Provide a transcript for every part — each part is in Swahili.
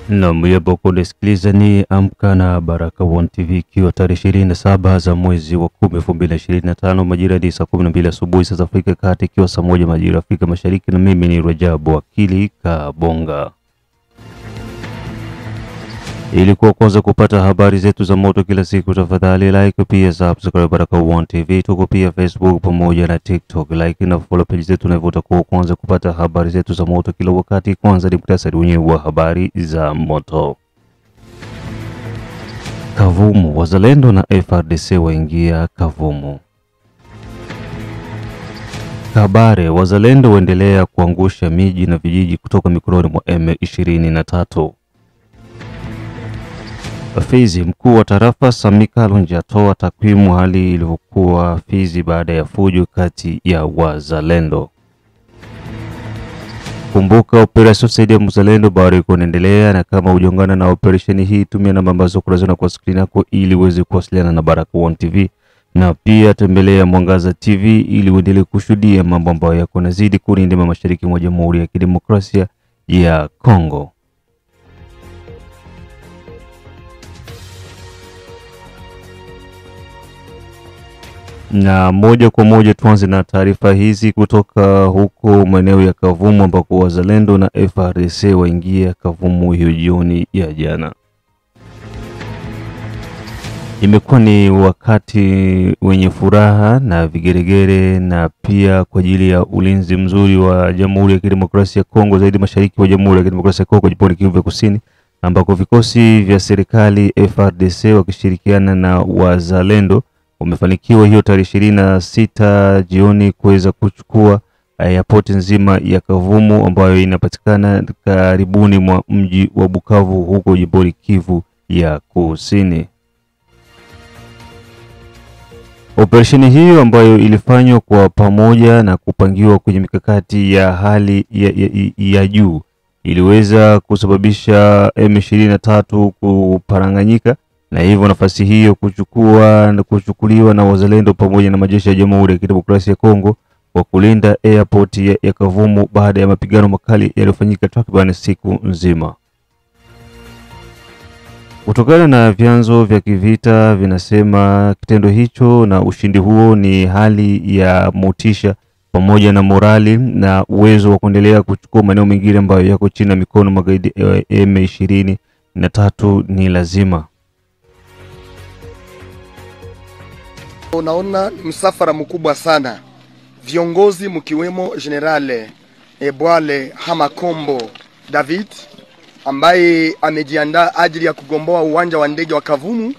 Na mjambo kusikiliza ni Amka na Baraka One TV, ikiwa tarehe 27 za mwezi wa 10 2025, majira ni saa 12 asubuhi saa za Afrika Kati, ikiwa saa 1 majira Afrika Mashariki, na mimi ni Rajabu Akili Kabonga. Ili kuwa kwanza kupata habari zetu za moto kila siku, tafadhali like pia subscribe Baraka One TV. Tuko pia Facebook pamoja na TikTok. Like na follow page zetu na hivyo kwa kwanza kupata habari zetu za moto kila wakati. Kwanza ni muhtasari wenyewe wa habari za moto. Kavumu, wazalendo na FARDC waingia Kavumu. Kabare, wazalendo waendelea kuangusha miji na vijiji kutoka mikononi mwa M23. Fizi, mkuu wa tarafa Samika Lonja atoa takwimu hali ilivyokuwa Fizi baada ya fujo kati ya wazalendo. Kumbuka operesheni saidia mzalendo bado inaendelea, na kama hujaungana na operesheni hii tumia namba ambazo kunaziona kwa screen yako ili uweze kuwasiliana na Baraka One TV, na pia tembelea Mwangaza TV ili uendelee kushuhudia mambo ambayo yako nazidi kurindima mashariki mwa Jamhuri ya Kidemokrasia ya Kongo. Na moja kwa moja tuanze na taarifa hizi kutoka huko maeneo ya Kavumu, ambako wazalendo na FARDC waingia Kavumu hiyo jioni ya jana. Imekuwa ni wakati wenye furaha na vigeregere, na pia kwa ajili ya ulinzi mzuri wa Jamhuri ya Kidemokrasia ya Kongo, zaidi mashariki wa Jamhuri ya Kidemokrasia ya Kongo, jimboni Kivu Kusini, ambako vikosi vya serikali FARDC wakishirikiana na wazalendo umefanikiwa hiyo tarehe 26 jioni kuweza kuchukua airport nzima ya Kavumu ambayo inapatikana karibuni mwa mji wa Bukavu huko jimboni Kivu ya Kusini. Operesheni hiyo ambayo ilifanywa kwa pamoja na kupangiwa kwenye mikakati ya hali ya juu iliweza kusababisha M23 kuparanganyika, na hivyo nafasi hiyo kuchukuliwa na wazalendo pamoja na majeshi ya Jamhuri ya Kidemokrasia ya Kongo kwa kulinda airport ya Kavumu baada ya mapigano makali yaliyofanyika takriban siku nzima. Kutokana na vyanzo vya kivita vinasema kitendo hicho na ushindi huo ni hali ya motisha pamoja na morali na uwezo wa kuendelea kuchukua maeneo mengine ambayo yako chini ya mikono magaidi M23 ni lazima. Unaona msafara mkubwa sana, viongozi mkiwemo General Ebwale Hamakombo David ambaye amejiandaa ajili ya kugomboa uwanja wa ndege wa Kavumu,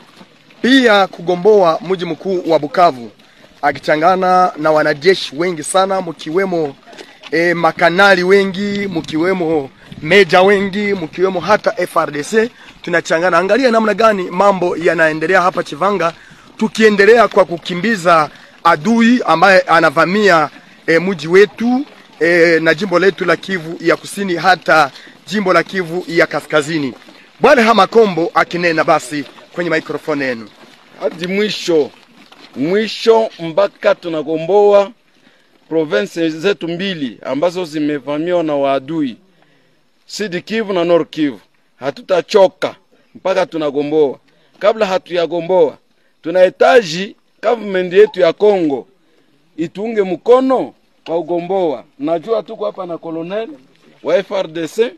pia kugomboa mji mkuu wa Bukavu, akichangana na wanajeshi wengi sana mkiwemo makanali wengi, mkiwemo meja wengi, mkiwemo hata FARDC. Tunachangana, angalia namna gani mambo yanaendelea hapa Chivanga, tukiendelea kwa kukimbiza adui ambaye anavamia mji wetu na jimbo letu la Kivu ya Kusini, hata jimbo la Kivu ya Kaskazini. Bwana Hamakombo akinena basi kwenye microphone yenu. Hadi mwisho mpaka tunagomboa province zetu mbili ambazo zimevamiwa na waadui, Sud Kivu na Nord Kivu. Hatutachoka mpaka tunagomboa. Kabla hatuyagomboa, tunahitaji government yetu ya Kongo itunge mkono kwa ugomboa. Najua tuko hapa na colonel wa FARDC,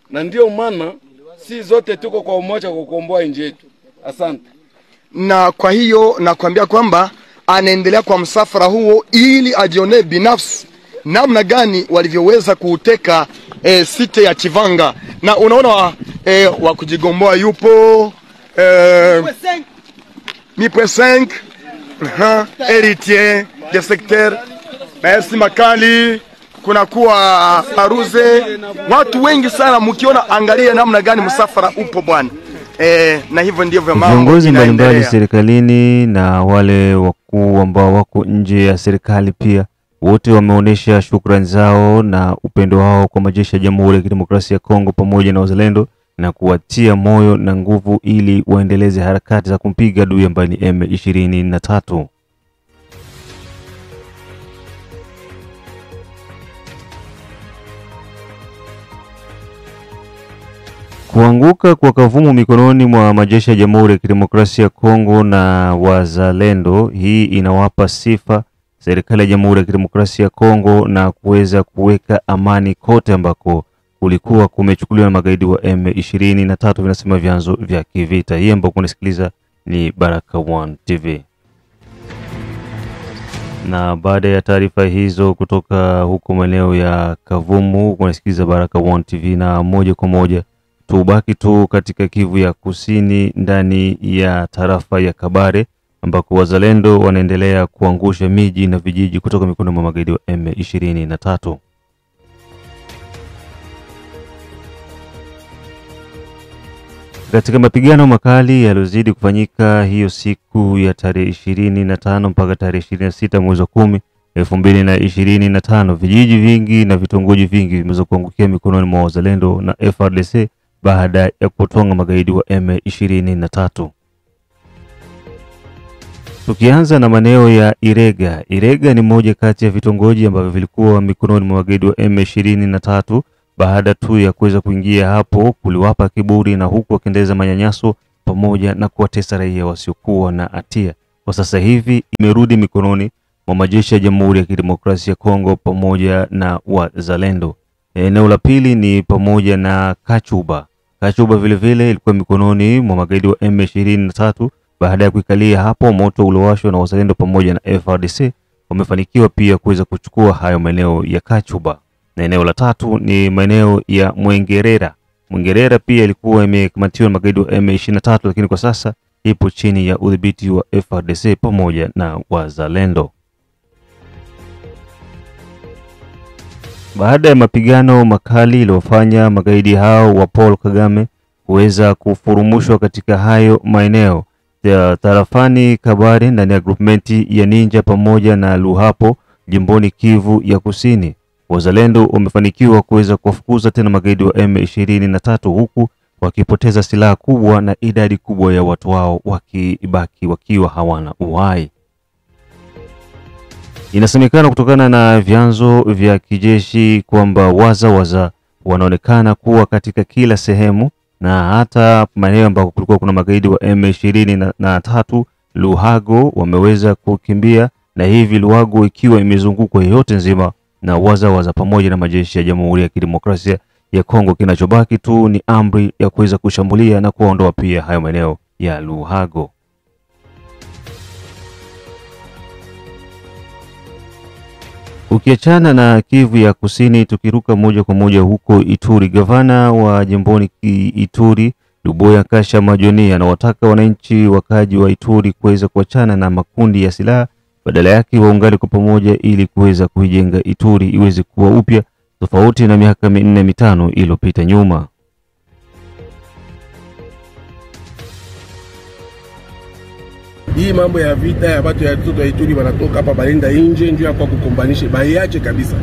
na ndio maana si zote tuko kwa umoja kwa kukomboa nchi yetu. Asante. Na kwa hiyo nakwambia kwamba anaendelea kwa msafara huo ili ajione binafsi namna gani walivyoweza kuuteka site ya Chivanga. Na unaona wa kujigomboa yupo Mi-5 héritier de secteur Merci Makali, kuna kuwa Aruze, watu wengi sana mkiona, angalia namna gani msafara upo bwana. Na hivyo ndivyo mambo. Viongozi mbalimbali serikalini na wale wakuu ambao wako nje ya serikali pia wote wameonyesha shukrani zao na upendo wao kwa majeshi ya Jamhuri ya Kidemokrasia ya Kongo pamoja na wazalendo, na kuwatia moyo na nguvu ili waendeleze harakati za kumpiga adui ambaye ni M23. Kuanguka kwa Kavumu mikononi mwa majeshi ya Jamhuri ya Kidemokrasia ya Kongo na wazalendo, hii inawapa sifa serikali ya Jamhuri ya Kidemokrasia ya Kongo na kuweza kuweka amani kote ambako kulikuwa kumechukuliwa na magaidi wa M23, vinasema vyanzo vya kivita. Hii ambao kunasikiliza ni Baraka1 TV. Na baada ya taarifa hizo kutoka huko maeneo ya Kavumu, kunasikiliza Baraka1 TV, na moja kwa moja tubaki tu katika Kivu ya Kusini ndani ya tarafa ya Kabare ambako wazalendo wanaendelea kuangusha miji na vijiji kutoka mikono mwa magaidi wa M23. Katika mapigano makali yaliyozidi kufanyika hiyo siku ya tarehe 25 mpaka tarehe 26 mwezi wa 10 2025, vijiji vingi na vitongoji vingi vimeweza kuangukia mikononi mwa wazalendo na FARDC baada ya kutonga magaidi wa M23. Tukianza na maeneo ya Irega. Irega ni moja kati ya vitongoji ambavyo vilikuwa mikononi mwa magaidi wa M23 baada tu ya kuweza kuingia hapo kuliwapa kiburi na huku wakiendeleza manyanyaso pamoja na kuwatesa raia wasiokuwa na hatia. Kwa sasa hivi imerudi mikononi mwa majeshi ya Jamhuri ya Kidemokrasia ya Kongo pamoja na wazalendo. Eneo la pili ni pamoja na Kachuba. Kachuba vile vile ilikuwa mikononi mwa magaidi wa M23 baada ya kuikalia hapo moto uliowashwa na wazalendo pamoja na FARDC wamefanikiwa pia kuweza kuchukua hayo maeneo ya Kachuba. Na eneo la tatu ni maeneo ya Mwengerera. Mwengerera pia ilikuwa imekamatiwa na magaidi wa M23 lakini kwa sasa ipo chini ya udhibiti wa FARDC pamoja na wazalendo. Baada ya mapigano makali iliyofanya magaidi hao wa Paul Kagame kuweza kufurumushwa katika hayo maeneo ya tarafani Kabare ndani ya groupmenti ya Ninja pamoja na Luhapo jimboni Kivu ya Kusini, wazalendo wamefanikiwa kuweza kuwafukuza tena magaidi wa M23 huku wakipoteza silaha kubwa na idadi kubwa ya watu wao wakibaki wakiwa hawana uhai. Inasemekana kutokana na vyanzo vya kijeshi kwamba waza wanaonekana kuwa katika kila sehemu, na hata maeneo ambako kulikuwa kuna magaidi wa M23 Luhago wameweza kukimbia, na hivi Luhago ikiwa imezungukwa yote nzima na waza pamoja na majeshi ya Jamhuri ya Kidemokrasia ya Kongo. Kinachobaki tu ni amri ya kuweza kushambulia na kuondoa pia hayo maeneo ya Luhago. Ukiachana na Kivu ya Kusini, tukiruka moja kwa moja huko Ituri, gavana wa jimboni Ituri Luboya Kasha Majoni anawataka wananchi wakaji wa Ituri kuweza kuachana na makundi ya silaha, badala yake waungane kwa pamoja ili kuweza kuijenga Ituri iweze kuwa upya tofauti na miaka 4-5 iliyopita nyuma. Hii mambo ya vita ya watu ya toto ya Ituri wanatoka hapa balenda nje ndio kwa kukombanisha bayache kabisa.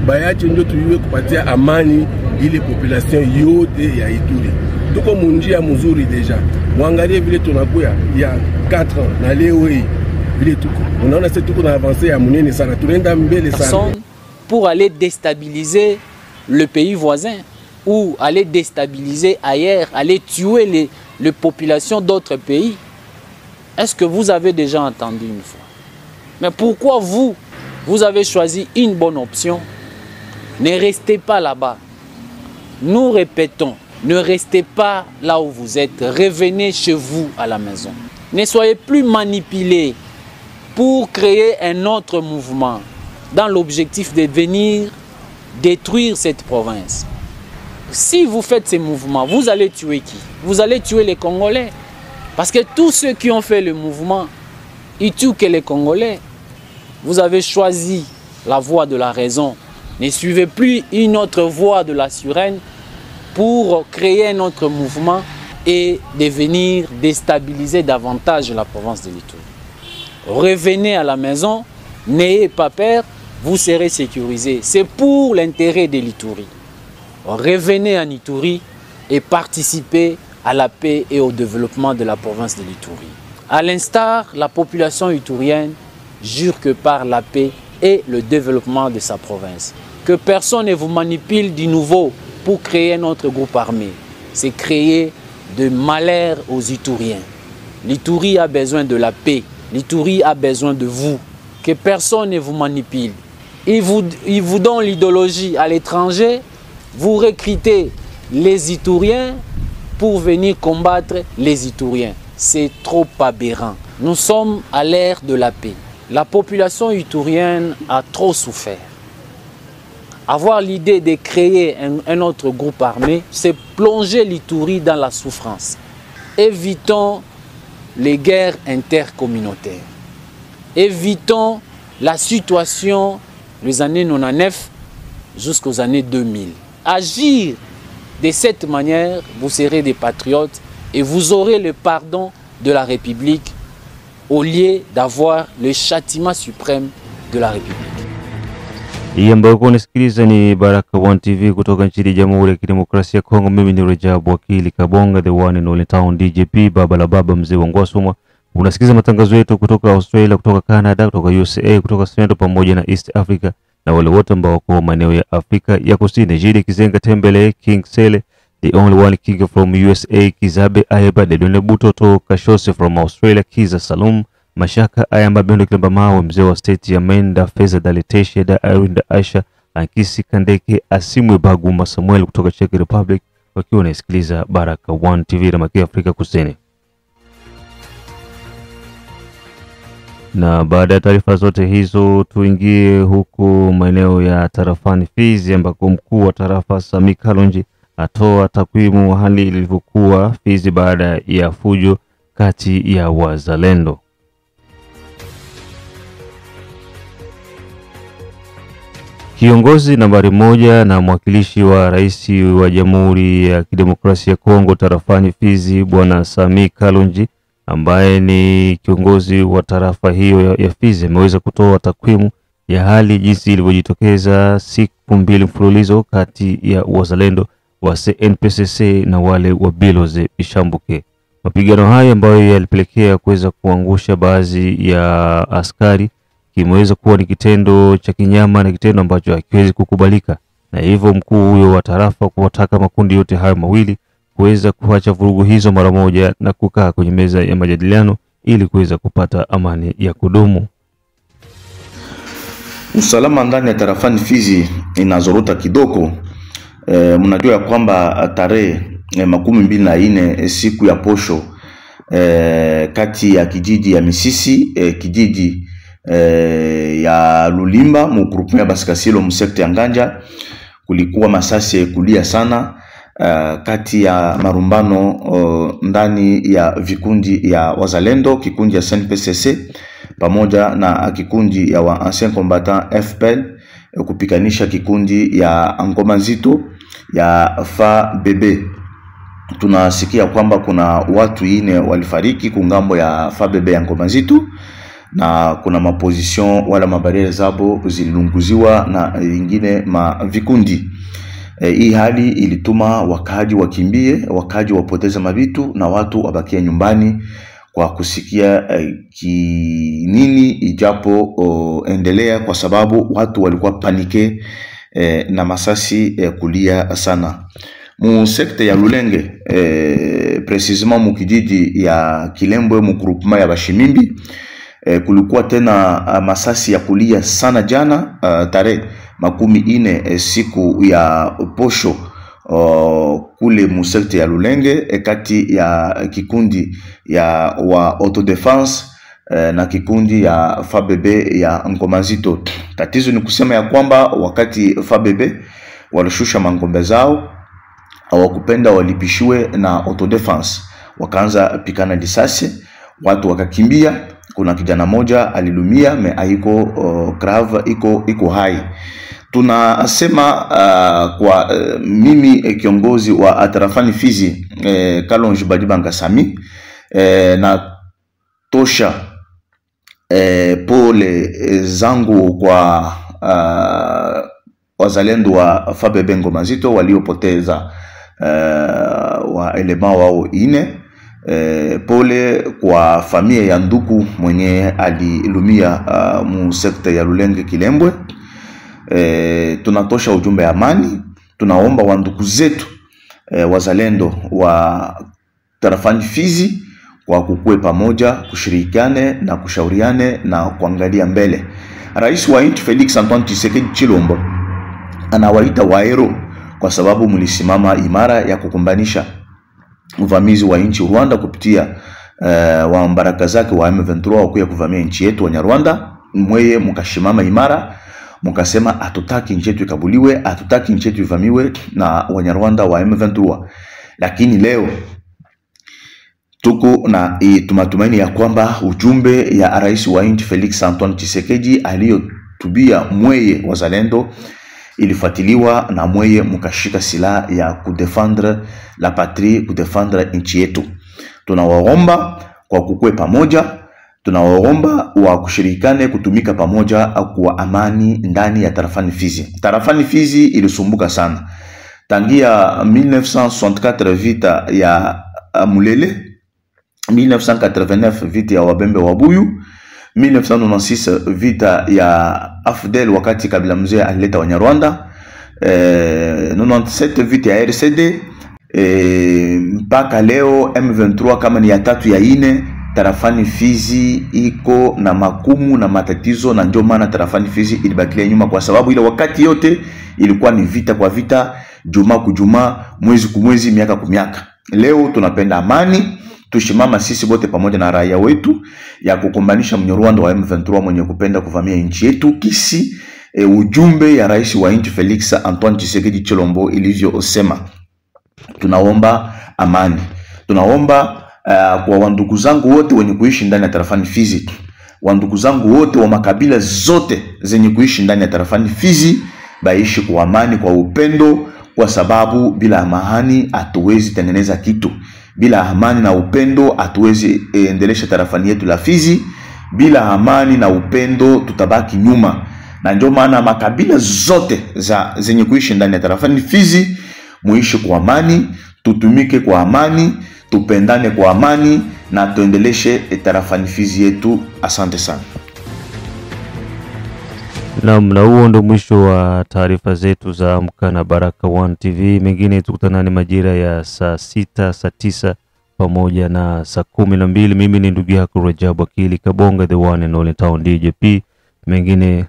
Bayache ndio tuiwe kupatia amani ile population yote ya Ituri. Tuko munjia mzuri deja. Muangalie vile tunakuya ya 4 ans na leo hii vile tuko. Unaona sasa tuko na avancer ya munene sana. Tunaenda mbele sana. Pour aller déstabiliser le pays voisin ou aller déstabiliser ailleurs, aller tuer les populations d'autres pays. Est-ce que vous avez déjà entendu une fois? Mais pourquoi vous avez choisi une bonne option? Ne restez pas là-bas. Nous répétons, ne restez pas là où vous êtes. Revenez chez vous à la maison. Ne soyez plus manipulés pour créer un autre mouvement dans l'objectif de venir détruire cette province. Si vous faites ces mouvements, vous allez tuer qui? Vous allez tuer les Congolais. Parce que tous ceux qui ont fait le mouvement, ils tuent que les Congolais. Vous avez choisi la voie de la raison. Ne suivez plus une autre voie de la sirène pour créer un autre mouvement et de venir déstabiliser davantage la province de l'Ituri. Revenez à la maison, n'ayez pas peur, vous serez sécurisés. C'est pour l'intérêt de l'Ituri. Revenez en Ituri et participez à la paix et au développement de la province de l'Ituri. À l'instar, la population iturienne jure que par la paix et le développement de sa province. Que personne ne vous manipule du nouveau pour créer un autre groupe armé. c'est créer de malheur aux Ituriens. L'Itourie a besoin de la paix. L'Itourie a besoin de vous. Que personne ne vous manipule. Ils vous donnent l'idéologie à l'étranger. Vous recrutez les Itouriens pour venir combattre les Itouriens. C'est trop aberrant. Nous sommes à l'ère de la paix. La population itourienne a trop souffert. Avoir l'idée de créer un autre groupe armé, c'est plonger l'Itourie dans la souffrance. Évitons les guerres intercommunautaires. Évitons la situation des années 99 jusqu'aux années 2000. Agir de cette manière, vous serez des patriotes et vous aurez le pardon de la République au lieu d'avoir le châtiment suprême de la République. Hii ambayo unasikiliza ni Baraka One TV kutoka nchini Jamhuri ya Kidemokrasia ya Kongo. Mimi ni Rajabu Wakili Kabonga, the one and only town DJP, baba la baba, mzee wa Ngwasuma. Unasikiliza matangazo yetu kutoka Australia, kutoka Canada, kutoka USA, kutoka Central pamoja na East Africa na wale wote ambao wako maeneo ya Afrika ya Kusini. Jiri Kizenga Tembele, King Sele, the only one king from USA, Kizabe Ayeba, Dedone Butoto, Kashose from Australia, Kiza Salum, Mashaka Ayamba Bendo Kilemba Mawe, mzee wa state ya Menda, Feza Daliteshe, da Irinda Aisha, Ankisi Kandeke, Asimwe Baguma Samuel kutoka Czech Republic, wakiwa wanasikiliza Baraka One TV na Makia Afrika Kusini. Na baada ya taarifa zote hizo, tuingie huku maeneo ya tarafani Fizi ambako mkuu wa tarafa Sami Kalonji atoa takwimu hali ilivyokuwa Fizi baada ya fujo kati ya wazalendo. Kiongozi nambari 1 na mwakilishi wa rais wa Jamhuri ya Kidemokrasia ya Kongo tarafani Fizi, Bwana Sami Kalonji, ambaye ni kiongozi wa tarafa hiyo ya Fizi, ameweza kutoa takwimu ya hali jinsi ilivyojitokeza siku 2 mfululizo kati ya wazalendo wa CNPSC na wale wa Biloze Bishambuke. Mapigano haya ambayo yalipelekea kuweza kuangusha baadhi ya askari kimeweza kuwa ni kitendo cha kinyama na kitendo ambacho hakiwezi kukubalika, na hivyo mkuu huyo wa tarafa kuwataka makundi yote hayo mawili kuweza kuacha vurugu hizo mara moja na kukaa kwenye meza ya majadiliano ili kuweza kupata amani ya kudumu. Usalama ndani ya tarafani Fizi inazorota kidogo. Mnajua ya kwamba tarehe 24 siku ya posho kati ya kijiji ya Misisi, kijiji ya Lulimba mu groupement ya Basikasilo mu sekta ya Nganja, kulikuwa masasi kulia sana kati ya marumbano ndani ya vikundi ya wazalendo, kikundi ya CNPSC pamoja na kikundi ya wa ancien combattant FPL, kupikanisha kikundi ya Ngoma Nzito ya FABB. Tunasikia kwamba kuna watu 4 walifariki kungambo ya FABB ya Ngoma Nzito, na kuna maposition wala mabariere zabo zililunguziwa na ingine vikundi. Hii hali ilituma wakaji wakimbie, wakaji wapoteza mabitu na watu wabakia nyumbani kwa kusikia nini ijapo endelea, kwa sababu watu walikuwa panike na masasi kulia sana. Mu sekta ya Lulenge, precisement mu kijiji ya Kilembwe mu groupement ya Bashimimbi, kulikuwa tena masasi ya kulia sana jana tarehe 14 siku ya posho kule mu sekta ya Lulenge, kati ya kikundi ya wa autodefense na kikundi ya FABB ya Ngoma Nzito. Tatizo ni kusema ya kwamba wakati FABB walishusha mangombe zao, hawakupenda walipishiwe na autodefense, wakaanza pikana risasi, watu wakakimbia. Kuna kijana moja alilumia, me haiko grave, iko hai. Tunasema kwa mimi kiongozi wa tarafani Fizi Kalonji Badibanga Sami, na tosha pole zangu kwa wazalendo wa FABB Ngoma Nzito waliopoteza wa elema wao 4. Pole kwa familia ya nduku mwenye alilumia mu sekta ya Lulenge Kilembwe. Tunatosha ujumbe ya amani. Tunaomba wanduku zetu wazalendo wa tarafani Fizi kwa kukue pamoja, kushirikiane na kushauriane na kuangalia mbele. Rais wa nchi Felix Antoine Tshisekedi Chilombo anawaita waero kwa sababu mlisimama imara ya kukumbanisha uvamizi wa nchi Rwanda kupitia wa mbaraka zake wa M23 wakuya kuvamia nchi yetu wa Nyarwanda. Mweye mkashimama imara, mkasema hatutaki nchi yetu ikabuliwe, hatutaki nchi yetu ivamiwe na Wanyarwanda wa M23. Lakini leo tuko na tumatumaini ya kwamba ujumbe ya rais wa nchi Felix Antoine Tshisekedi aliyotubia mweye wazalendo ilifuatiliwa na mweye mkashika silaha ya kudefendre la patrie, kudefendre nchi yetu. Tunawaomba kwa kukue pamoja, tunawaomba wa kushirikane kutumika pamoja kwa amani ndani ya tarafani Fizi. Tarafani Fizi ilisumbuka sana tangia 1964 vita ya Mulele, 1989 vita ya Wabembe wa Buyu, 1996 vita ya Afdel wakati Kabila mzee alileta Wanyarwanda, 97 vita ya RCD, mpaka leo M23 kama ni ya 3 ya 4. Tarafani Fizi iko na makumu na matatizo, na ndio maana tarafani Fizi ilibakilia nyuma, kwa sababu ile wakati yote ilikuwa ni vita kwa vita, juma kujuma, mwezi kumwezi, miaka kumiaka. Leo tunapenda amani, tushimama sisi bote pamoja na raia wetu ya kukombanisha Mnyarwanda wa M23 mwenye kupenda kuvamia nchi yetu kisi ujumbe ya rais wa nchi Felix Antoine Tshisekedi Chilombo ilivyosema. Tunaomba amani. Tunaomba kwa wandugu zangu wote wenye kuishi ndani ya tarafani Fizi, wandugu zangu wote wa makabila zote zenye kuishi ndani ya tarafani Fizi, baishi kwa amani, kwa upendo, kwa sababu bila amani hatuwezi tengeneza kitu. Bila amani na upendo hatuwezi endelesha tarafani yetu la Fizi. Bila amani na upendo tutabaki nyuma. Na ndio maana makabila zote zenye kuishi ndani ya tarafani Fizi muishi kwa amani, tutumike kwa amani, tupendane kwa amani na tuendeleshe tarafani Fizi yetu. Asante sana. Na huo ndo mwisho wa taarifa zetu za Amka na Baraka One TV. Mengine tukutanani majira ya saa 6, saa 9 pamoja na saa 12. Mimi ni ndugu yako Rajabu Akili Kabonga, the one and only town DJP. Mengine